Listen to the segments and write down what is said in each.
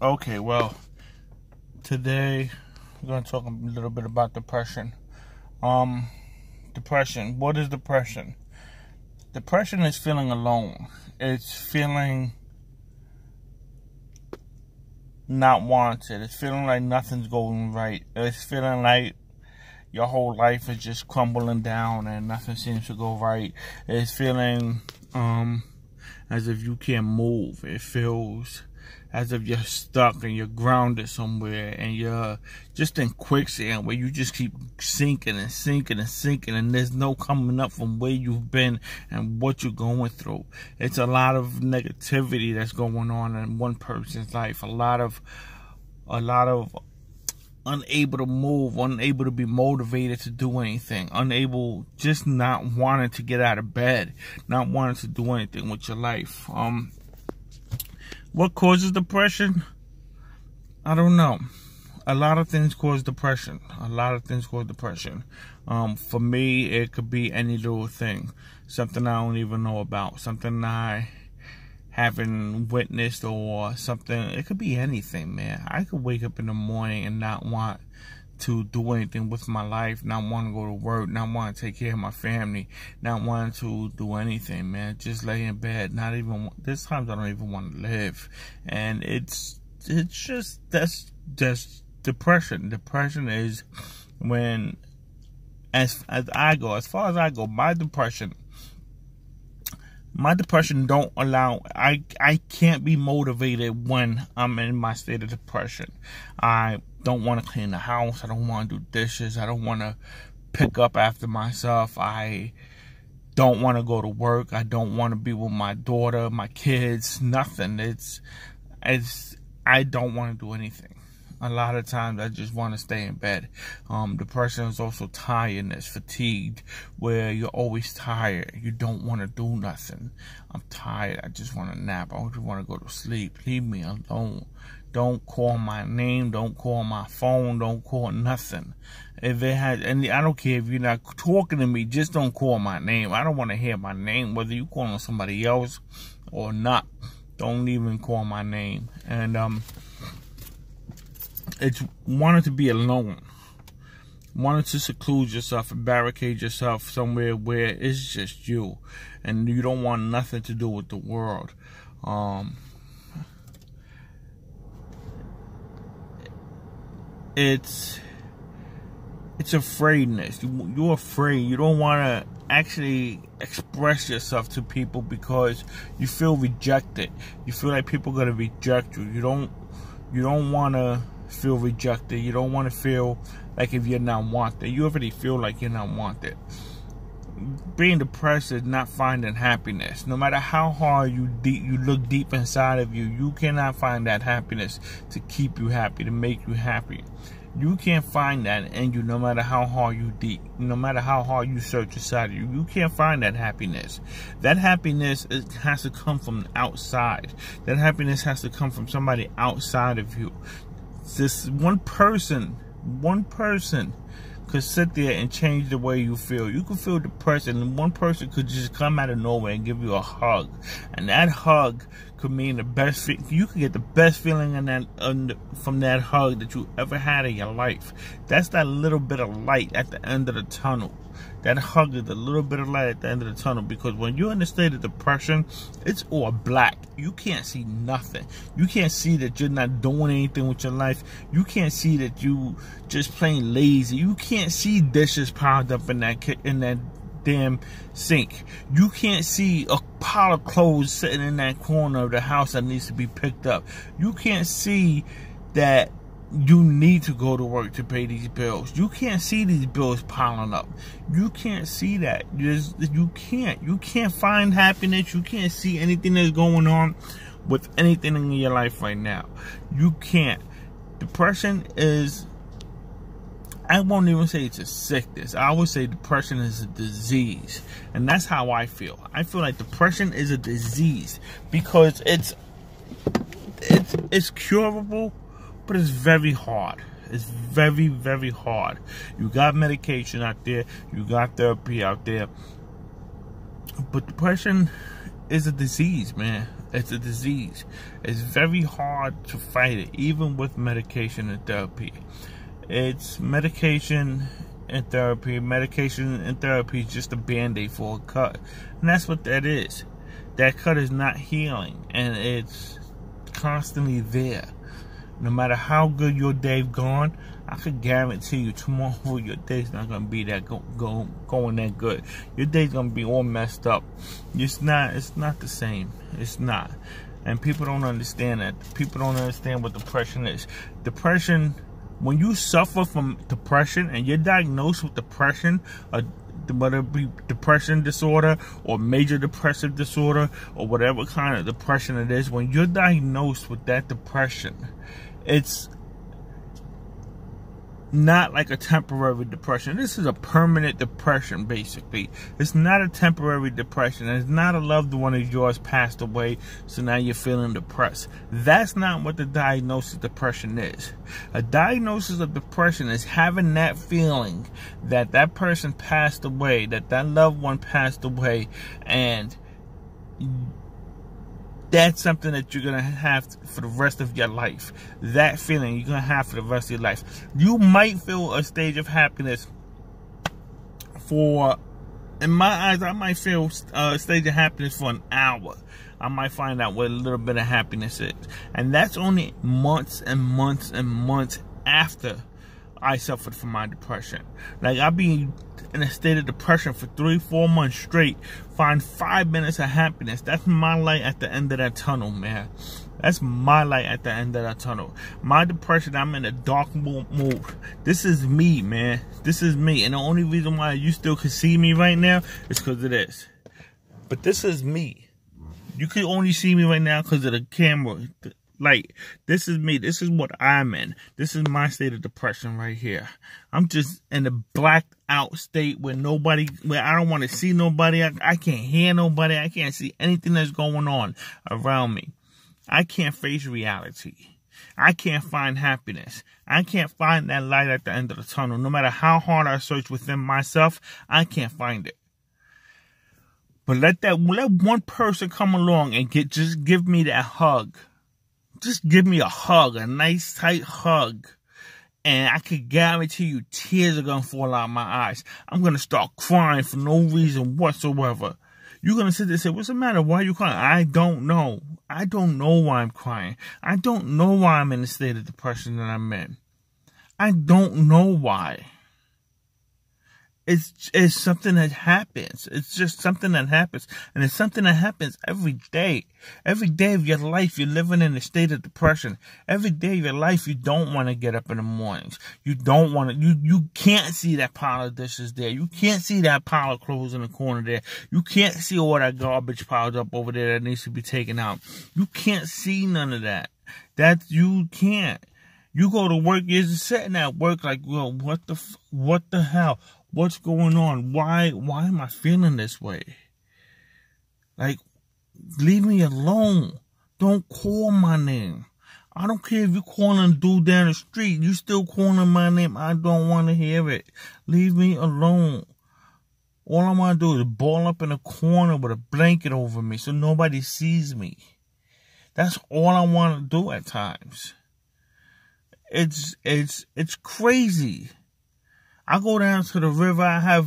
Okay, well, today we're going to talk a little bit about depression. Depression. What is depression? Depression is feeling alone. It's feeling not wanted. It's feeling like nothing's going right. It's feeling like your whole life is just crumbling down and nothing seems to go right. It's feeling as if you can't move. It feels as if you're stuck and you're grounded somewhere and you're just in quicksand where you just keep sinking and sinking and sinking and there's no coming up from where you've been and what you're going through. It's a lot of negativity that's going on in one person's life. A lot of unable to move, unable to be motivated to do anything, unable, just not wanting to get out of bed, not wanting to do anything with your life. What causes depression? I don't know. A lot of things cause depression. For me, it could be any little thing. Something I don't even know about. Something I haven't witnessed or something. It could be anything, man. I could wake up in the morning and not want to do anything with my life, not want to go to work, not want to take care of my family, not wanting to do anything, man. Just lay in bed, not even, there's times I don't even want to live. And it's just, that's depression. Depression is when, as far as I go, my depression don't allow, I can't be motivated when I'm in my state of depression. I don't want to clean the house. I don't want to do dishes. I don't want to pick up after myself. I don't want to go to work. I don't want to be with my daughter, my kids, nothing. I don't want to do anything. A lot of times I just want to stay in bed. Depression is also tiredness, fatigued, where you're always tired. You don't want to do nothing. I'm tired. I just want to nap. I just want to go to sleep. Leave me alone. Don't call my name. Don't call my phone. Don't call nothing. If it has, and I don't care if you're not talking to me, just don't call my name. I don't want to hear my name, whether you calling somebody else or not. Don't even call my name. And it's wanting to be alone, wanting to seclude yourself and barricade yourself somewhere where it's just you and you don't want nothing to do with the world. It's afraidness. You're afraid. You don't want to actually express yourself to people because you feel rejected. You feel like people are going to reject you. You don't want to feel rejected. You don't want to feel like if you're not wanted. You already feel like you're not wanted. Being depressed is not finding happiness. No matter how hard you look deep inside of you, you cannot find that happiness to keep you happy, to make you happy. You can't find that in you no matter how hard no matter how hard you search inside of you. You can't find that happiness. That happiness has to come from outside. That happiness has to come from somebody outside of you. This one person could sit there and change the way you feel. You could feel depressed and one person could just come out of nowhere and give you a hug. And that hug could mean the best, you could get the best feeling from that hug that you ever had in your life. That's that little bit of light at the end of the tunnel. That hug is a little bit of light at the end of the tunnel, because when you're in a state of depression, it's all black. You can't see nothing. You can't see that you're not doing anything with your life. You can't see that you just plain lazy. You can't see dishes piled up in that damn sink. You can't see a pile of clothes sitting in that corner of the house that needs to be picked up. You can't see that you need to go to work to pay these bills. You can't see these bills piling up. You can't see that. You can't find happiness. You can't see anything that's going on with anything in your life right now. You can't. Depression is, I won't even say it's a sickness. I would say depression is a disease. And that's how I feel. I feel like depression is a disease because it's curable, but it's very hard. It's very, very hard. You got medication out there. You got therapy out there. But depression is a disease, man. It's a disease. It's very hard to fight it, even with medication and therapy. It's medication and therapy. Medication and therapy is just a band-aid for a cut. And that's what that is. That cut is not healing, and it's constantly there. No matter how good your day's gone, I could guarantee you tomorrow your day's not gonna be that going that good. Your day's gonna be all messed up. It's not the same. It's not. And people don't understand that. People don't understand what depression is. Depression, when you suffer from depression and you're diagnosed with depression, whether it be depression disorder or major depressive disorder or whatever kind of depression it is, when you're diagnosed with that depression, it's not like a temporary depression. This is a permanent depression, basically. It's not a temporary depression. It's not a loved one of yours passed away, so now you're feeling depressed. That's not what the diagnosis of depression is. A diagnosis of depression is having that feeling that that person passed away, that that loved one passed away, and that's something that you're going to have for the rest of your life. That feeling you're going to have for the rest of your life. You might feel a stage of happiness for, in my eyes, I might feel a stage of happiness for an hour. I might find out what a little bit of happiness is. And that's only months and months and months after I suffered from my depression. Like, I'll be in a state of depression for 3-4 months straight, find 5 minutes of happiness. That's my light at the end of that tunnel, man. That's my light at the end of that tunnel. My depression, I'm in a dark mood. This is me, man. This is me. And the only reason why you still can see me right now is because of this. But this is me. You can only see me right now because of the camera. Like, this is me. This is what I'm in. This is my state of depression right here. I'm just in a blacked out state where I don't want to see nobody. I can't hear nobody. I can't see anything that's going on around me. I can't face reality. I can't find happiness. I can't find that light at the end of the tunnel. No matter how hard I search within myself, I can't find it. But let one person come along and just give me that hug. Just give me a hug, a nice tight hug, and I can guarantee you tears are going to fall out of my eyes. I'm going to start crying for no reason whatsoever. You're going to sit there and say, what's the matter? Why are you crying? I don't know. I don't know why I'm crying. I don't know why I'm in the state of depression that I'm in. I don't know why. It's something that happens. It's just something that happens. And it's something that happens every day. Every day of your life, you're living in a state of depression. Every day of your life, you don't want to get up in the mornings. You don't want to, you can't see that pile of dishes there. You can't see that pile of clothes in the corner there. You can't see all that garbage piled up over there that needs to be taken out. You can't see none of that. You can't. You go to work, you're just sitting at work like, well, what the hell? What's going on? Why am I feeling this way? Like, leave me alone. Don't call my name. I don't care if you're calling a dude down the street. You still calling my name. I don't want to hear it. Leave me alone. All I want to do is ball up in a corner with a blanket over me so nobody sees me. That's all I want to do at times. It's crazy. I go down to the river. I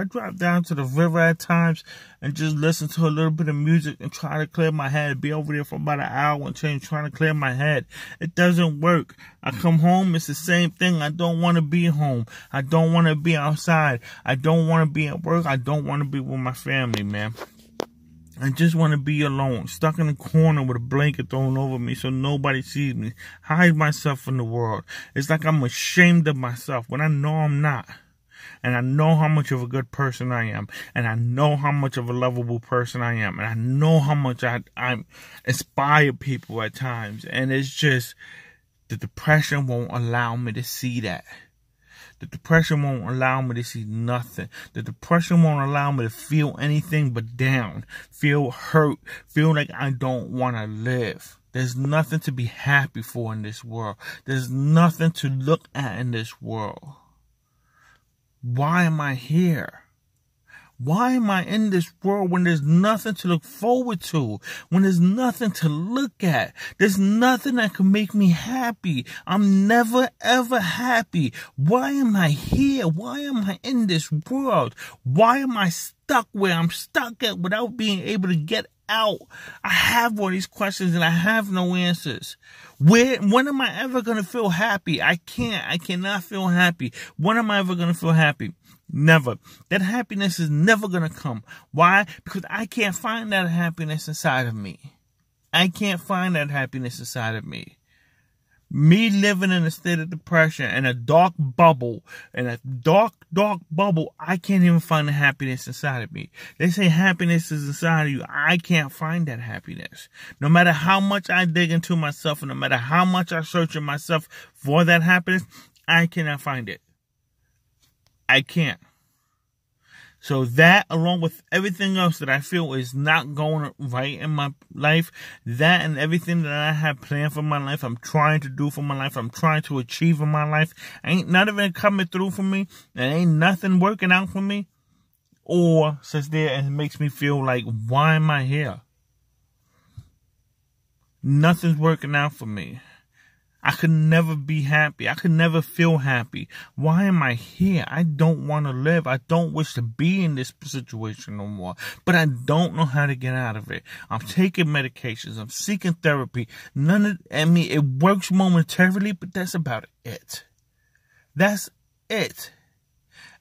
drive down to the river at times and just listen to a little bit of music and try to clear my head. Be over there for about an hour and change trying to clear my head. It doesn't work. I come home, it's the same thing. I don't want to be home. I don't want to be outside. I don't want to be at work. I don't want to be with my family, man. I just want to be alone, stuck in a corner with a blanket thrown over me so nobody sees me. Hide myself from the world. It's like I'm ashamed of myself when I know I'm not. And I know how much of a good person I am. And I know how much of a lovable person I am. And I know how much I inspire people at times. And it's just, the depression won't allow me to see that. The depression won't allow me to see nothing. The depression won't allow me to feel anything but down, feel hurt, feel like I don't want to live. There's nothing to be happy for in this world. There's nothing to look at in this world. Why am I here? Why am I in this world when there's nothing to look forward to? When there's nothing to look at? There's nothing that can make me happy. I'm never ever happy. Why am I here? Why am I in this world? Why am I stuck where I'm stuck at without being able to get out? I have all these questions and I have no answers. When am I ever going to feel happy? I cannot feel happy. When am I ever going to feel happy? Never. That happiness is never going to come. Why? Because I can't find that happiness inside of me. I can't find that happiness inside of me. Me living in a state of depression, in a dark bubble, I can't even find the happiness inside of me. They say happiness is inside of you. I can't find that happiness. No matter how much I dig into myself, and no matter how much I search in myself for that happiness, I cannot find it. I can't. So that, along with everything else that I feel is not going right in my life, that and everything that I have planned for my life, I'm trying to do for my life, I'm trying to achieve in my life, ain't none of it coming through for me, and ain't nothing working out for me, or sits there and makes me feel like, why am I here? Nothing's working out for me. I could never be happy. I could never feel happy. Why am I here? I don't want to live. I don't wish to be in this situation no more. But I don't know how to get out of it. I'm taking medications. I'm seeking therapy. It works momentarily, but that's about it. That's it.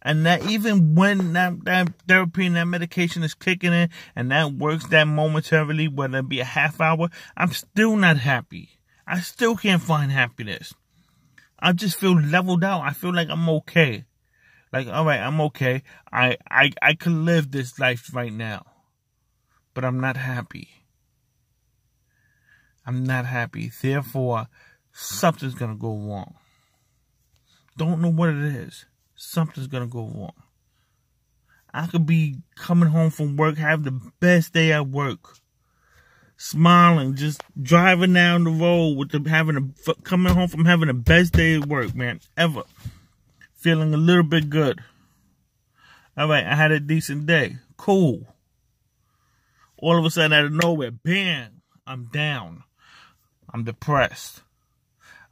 And that even when that therapy and that medication is kicking in and that works that momentarily, whether it be a half hour, I'm still not happy. I still can't find happiness. I just feel leveled out. I feel like I'm okay. Like, all right, I'm okay. I could live this life right now. But I'm not happy. I'm not happy. Therefore, something's going to go wrong. Don't know what it is. Something's going to go wrong. I could be coming home from work, have the best day at work. Smiling, just driving down the road with coming home from having the best day at work, man, ever. Feeling a little bit good. All right, I had a decent day. Cool. All of a sudden, out of nowhere, bam, I'm down. I'm depressed.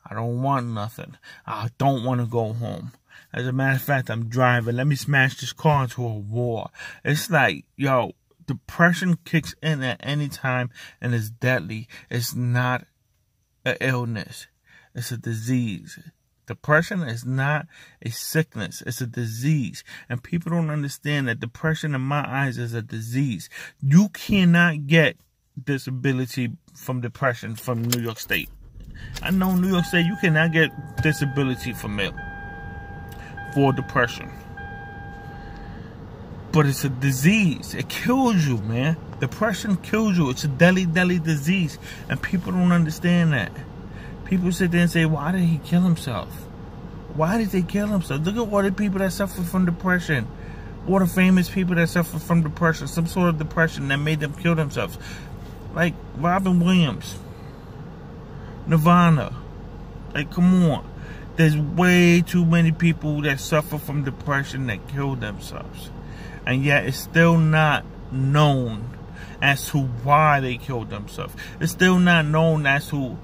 I don't want nothing. I don't want to go home. As a matter of fact, I'm driving. Let me smash this car into a wall. It's like, yo, depression kicks in at any time and is deadly. It's not an illness. It's a disease. Depression is not a sickness. It's a disease. And people don't understand that depression in my eyes is a disease. You cannot get disability from depression from New York State. I know New York State, you cannot get disability from it for depression. But it's a disease. It kills you, man. Depression kills you. It's a deadly, deadly disease. And people don't understand that. People sit there and say, why did he kill himself? Why did they kill themselves? Look at all the people that suffer from depression. All the famous people that suffer from depression. Some sort of depression that made them kill themselves. Like Robin Williams. Nirvana. Like, come on. There's way too many people that suffer from depression that kill themselves. And yet it's still not known as to why they killed themselves. It's still not known as to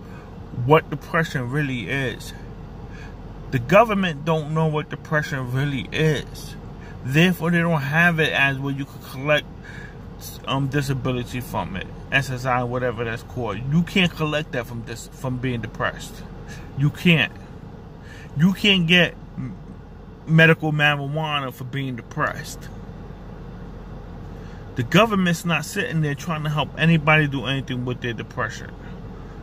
what depression really is. The government don't know what depression really is. Therefore, they don't have it as where you could collect disability from it. SSI, whatever that's called. You can't collect that from being depressed. You can't. You can't get medical marijuana for being depressed. The government's not sitting there trying to help anybody do anything with their depression.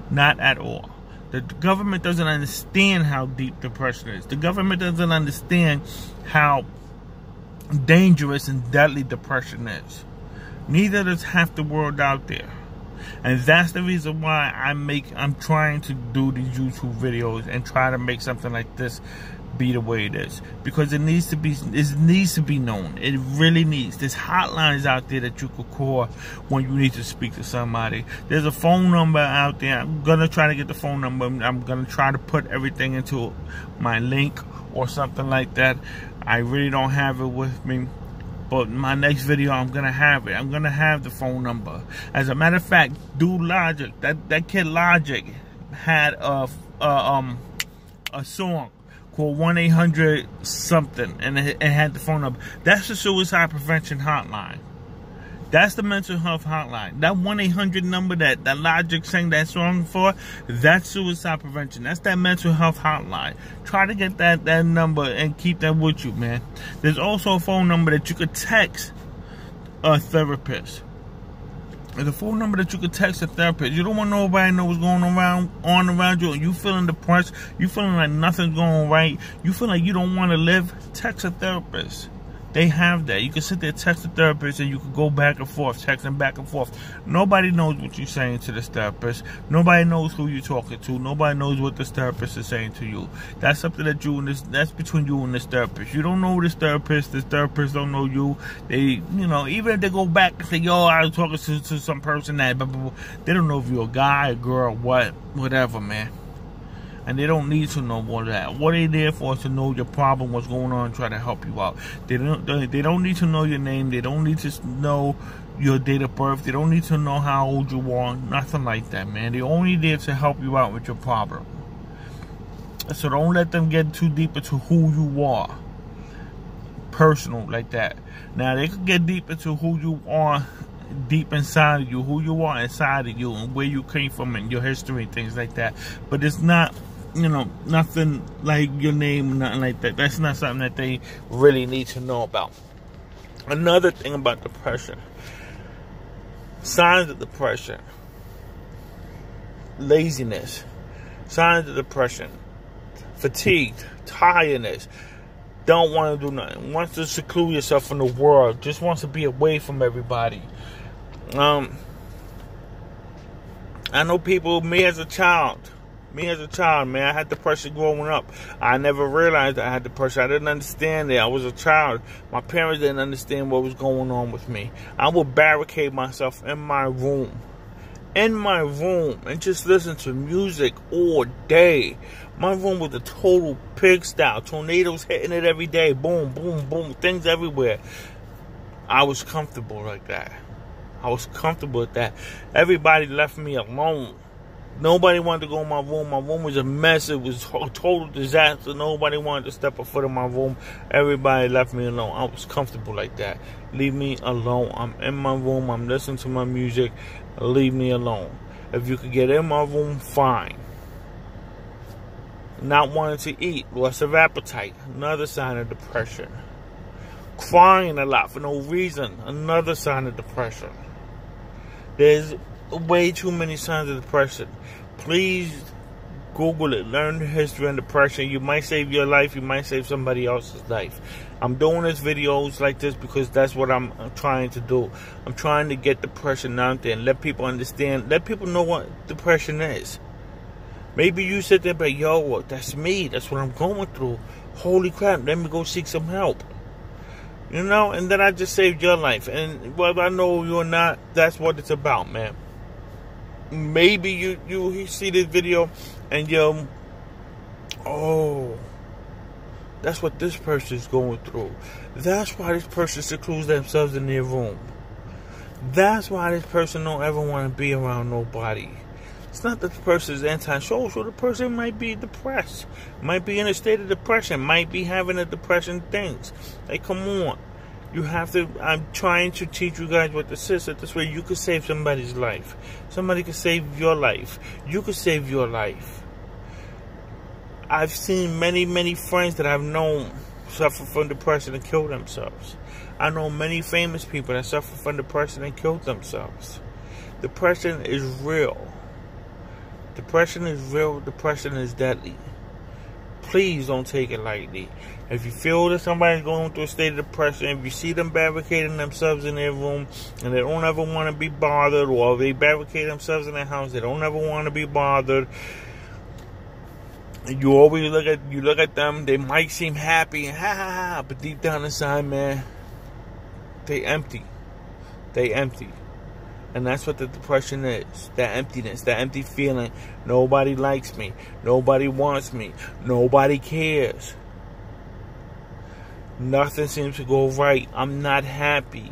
Not at all. The government doesn't understand how deep depression is. The government doesn't understand how dangerous and deadly depression is. Neither does half the world out there. And that's the reason why I'm trying to do these YouTube videos and try to make something like this be the way it is, because it needs to be known. It really needs. There's hotlines out there that you could call when you need to speak to somebody. There's a phone number out there. I'm gonna try to get the phone number. I'm gonna try to put everything into my link or something like that. I really don't have it with me, But my next video, I'm gonna have it. I'm gonna have the phone number. As a matter of fact, Dude Logic, that kid Logic, had a song called 1-800 something, and it had the phone number. That's the suicide prevention hotline. That's the mental health hotline. That 1-800 number that Logic sang that song for, that's suicide prevention. That's that mental health hotline. Try to get that number and keep that with you, man. There's also a phone number that you could text a therapist. There's a phone number that you could text a therapist. You don't want nobody to know what's going on around you. You feeling depressed. You feeling like nothing's going right. You feel like you don't want to live. Text a therapist. They have that. You can sit there, text the therapist, and you can go back and forth, texting back and forth. Nobody knows what you're saying to this therapist. Nobody knows who you're talking to. Nobody knows what this therapist is saying to you. That's something that that's between you and this therapist. You don't know this therapist don't know you. They, you know, even if they go back and say, yo, I was talking to some person that, blah, blah, blah, they don't know if you're a guy, a girl, whatever, man. And they don't need to know more of that. What they there for is to know your problem, what's going on, and try to help you out. They don't need to know your name. They don't need to know your date of birth. They don't need to know how old you are. Nothing like that, man. They're only there to help you out with your problem. So don't let them get too deep into who you are. Personal like that. Now, they could get deep into who you are, deep inside of you, who you are inside of you, and where you came from, and your history and things like that. But it's not, you know, nothing like your name, nothing like that. That's not something that they really need to know about. Another thing about depression, signs of depression: laziness, signs of depression, fatigued, tiredness, don't want to do nothing, wants to seclude yourself from the world, just wants to be away from everybody. I know people, me as a child, man, I had depression growing up. I never realized I had depression. I didn't understand it. I was a child. My parents didn't understand what was going on with me. I would barricade myself in my room, and just listen to music all day. My room was a total pigsty. Tornadoes hitting it every day. Boom, boom, boom. Things everywhere. I was comfortable like that. I was comfortable with that. Everybody left me alone. Nobody wanted to go in my room. My room was a mess. It was a total disaster. Nobody wanted to step a foot in my room. Everybody left me alone. I was comfortable like that. Leave me alone. I'm in my room. I'm listening to my music. Leave me alone. If you could get in my room, fine. Not wanting to eat. Loss of appetite. Another sign of depression. Crying a lot for no reason. Another sign of depression. There's way too many signs of depression. Please Google it. Learn the history of depression. You might save your life. You might save somebody else's life. I'm doing these videos like this because that's what I'm trying to do. I'm trying to get depression out there and let people understand. Let people know what depression is. Maybe you sit there and be like, yo, that's me. That's what I'm going through. Holy crap. Let me go seek some help. You know, and then I just saved your life. And whether I know you or not, that's what it's about, man. Maybe you see this video and you're, oh, that's what this person is going through. That's why this person secludes themselves in their room. That's why this person don't ever want to be around nobody. It's not that the person is antisocial. The person might be depressed. Might be in a state of depression. Might be having a depression things. Like, come on. You have to, I'm trying to teach you guys what this is. So this way you could save somebody's life. Somebody could save your life. You could save your life. I've seen many, many friends that I've known suffer from depression and kill themselves. I know many famous people that suffer from depression and kill themselves. Depression is real. Depression is real. Depression is deadly. Please don't take it lightly. If you feel that somebody's going through a state of depression, if you see them barricading themselves in their room and they don't ever want to be bothered, or they barricade themselves in their house, they don't ever want to be bothered, you always look at them, they might seem happy and ha ha ha, but deep down inside, man, they empty. They empty. And that's what the depression is. That emptiness, that empty feeling. Nobody likes me. Nobody wants me. Nobody cares. Nothing seems to go right. I'm not happy.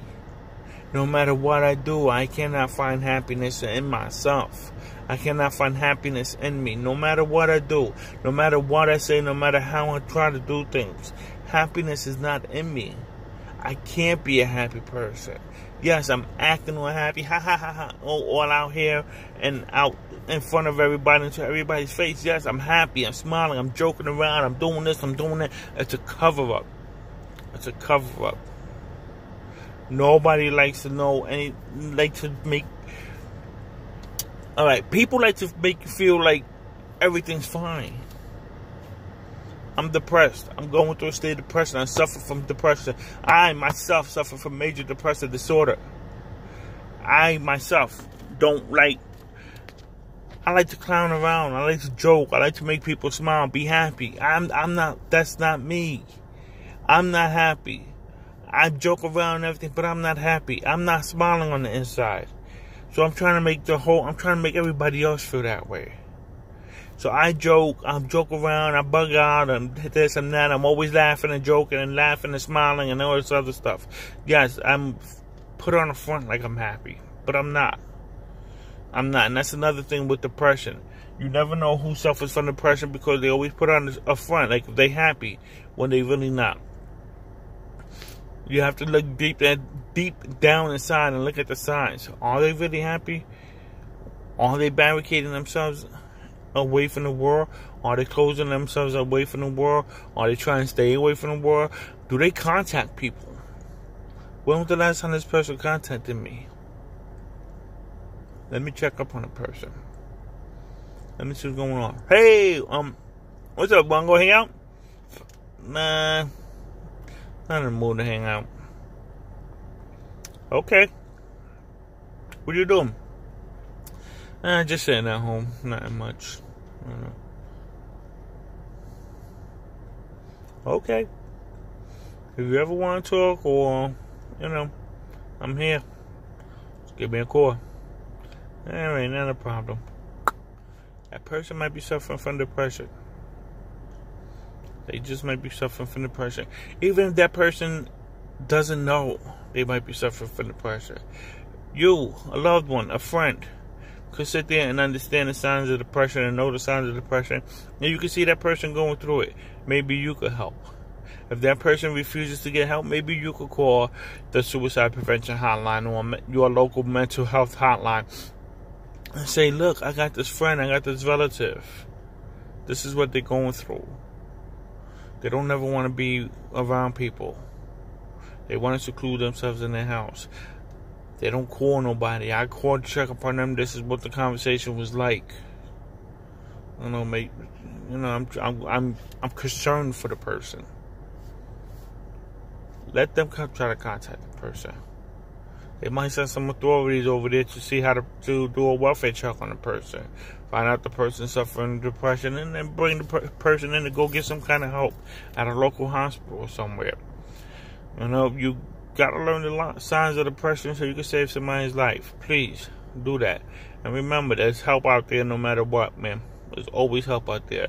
No matter what I do, I cannot find happiness in myself. I cannot find happiness in me. No matter what I do, no matter what I say, no matter how I try to do things, happiness is not in me. I can't be a happy person. Yes, I'm acting all happy, ha ha ha ha, all out here and out in front of everybody, into everybody's face. Yes, I'm happy, I'm smiling, I'm joking around, I'm doing this, I'm doing that. It's a cover-up. It's a cover-up. Nobody likes to know people like to make you feel like everything's fine. I'm depressed. I'm going through a state of depression. I suffer from depression. I myself suffer from major depressive disorder. I myself don't like... I like to clown around. I like to joke. I like to make people smile, be happy. I'm not... That's not me. I'm not happy. I joke around and everything, but I'm not happy. I'm not smiling on the inside. So I'm trying to make everybody else feel that way. So I joke around, I bug out, and this and that. I'm always laughing and joking and laughing and smiling and all this other stuff. Yes, I'm put on the front like I'm happy, but I'm not. I'm not, and that's another thing with depression. You never know who suffers from depression because they always put on a front like they happy when they really not. You have to look deep down inside and look at the signs. Are they really happy? Are they barricading themselves away from the world? Are they closing themselves away from the world? Are they trying to stay away from the world? Do they contact people? When was the last time this person contacted me? Let me check up on a person. Let me see what's going on. Hey, what's up? Wanna go hang out? Nah. Not in the mood to hang out. Okay. What are you doing? Just sitting at home. Nothing much. I don't know. Okay. If you ever want to talk or, I'm here. Just give me a call. Alright, not a problem. That person might be suffering from depression. They just might be suffering from depression. Even if that person doesn't know they might be suffering from depression. You, a loved one, a friend, could sit there and understand the signs of depression and know the signs of depression. And you can see that person going through it. Maybe you could help. If that person refuses to get help, maybe you could call the suicide prevention hotline or your local mental health hotline and say, look, I got this friend, I got this relative. This is what they're going through. They don't ever want to be around people. They want to seclude themselves in their house. They don't call nobody. I called to check upon them. This is what the conversation was like. I don't know, mate. I'm concerned for the person. Let them try to contact the person. They might send some authorities over there to see how to do a welfare check on the person. Find out the person suffering depression and then bring the person in to go get some kind of help at a local hospital or somewhere. You got to learn the signs of depression so you can save somebody's life. Please do that. And remember, there's help out there no matter what, man. There's always help out there.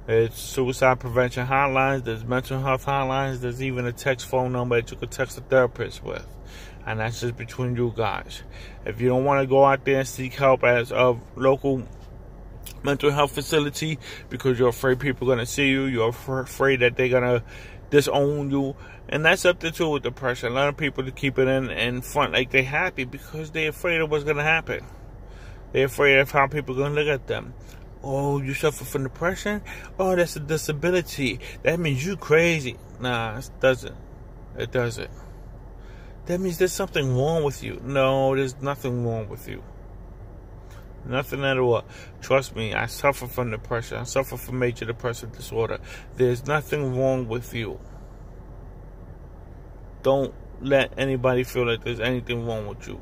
There's suicide prevention hotlines. There's mental health hotlines. There's even a text phone number that you could text a therapist with. And that's just between you guys. If you don't want to go out there and seek help as a local mental health facility because you're afraid people are going to see you, you're afraid that they're going to disown you, and that's up to with depression. A lot of people to keep it in front like they're happy because they're afraid of what's going to happen. They're afraid of how people are going to look at them. Oh, you suffer from depression? Oh, that's a disability. That means you crazy. Nah, it doesn't. It doesn't. That means there's something wrong with you. No, there's nothing wrong with you. Nothing at all. Trust me, I suffer from depression. I suffer from major depressive disorder. There's nothing wrong with you. Don't let anybody feel like there's anything wrong with you.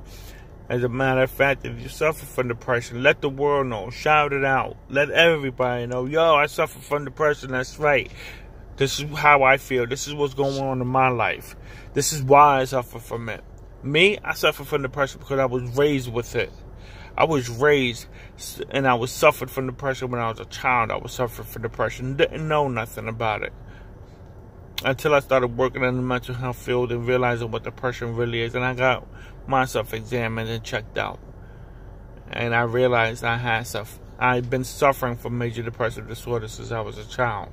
As a matter of fact, if you suffer from depression, let the world know. Shout it out. Let everybody know. Yo, I suffer from depression. That's right. This is how I feel. This is what's going on in my life. This is why I suffer from it. Me, I suffer from depression because I was raised with it. I was raised and I was suffered from depression when I was a child. I was suffering from depression. Didn't know nothing about it. until I started working in the mental health field and realizing what depression really is. And I got myself examined and checked out. And I realized I've been suffering from major depressive disorder since I was a child.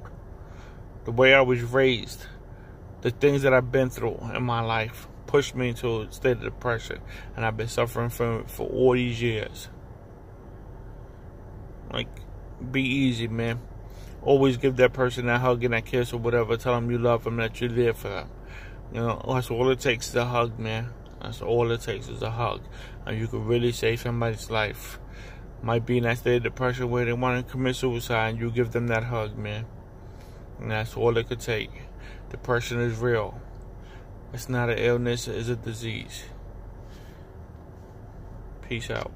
The way I was raised, the things that I've been through in my life pushed me into a state of depression. And I've been suffering from it for all these years. Like, be easy, man. Always give that person that hug and that kiss or whatever. Tell them you love them, that you're there for them. You know, that's all it takes is a hug, man. That's all it takes is a hug. And you can really save somebody's life. Might be in that state of depression where they want to commit suicide, and you give them that hug, man. And that's all it could take. Depression is real. It's not an illness, it's a disease. Peace out.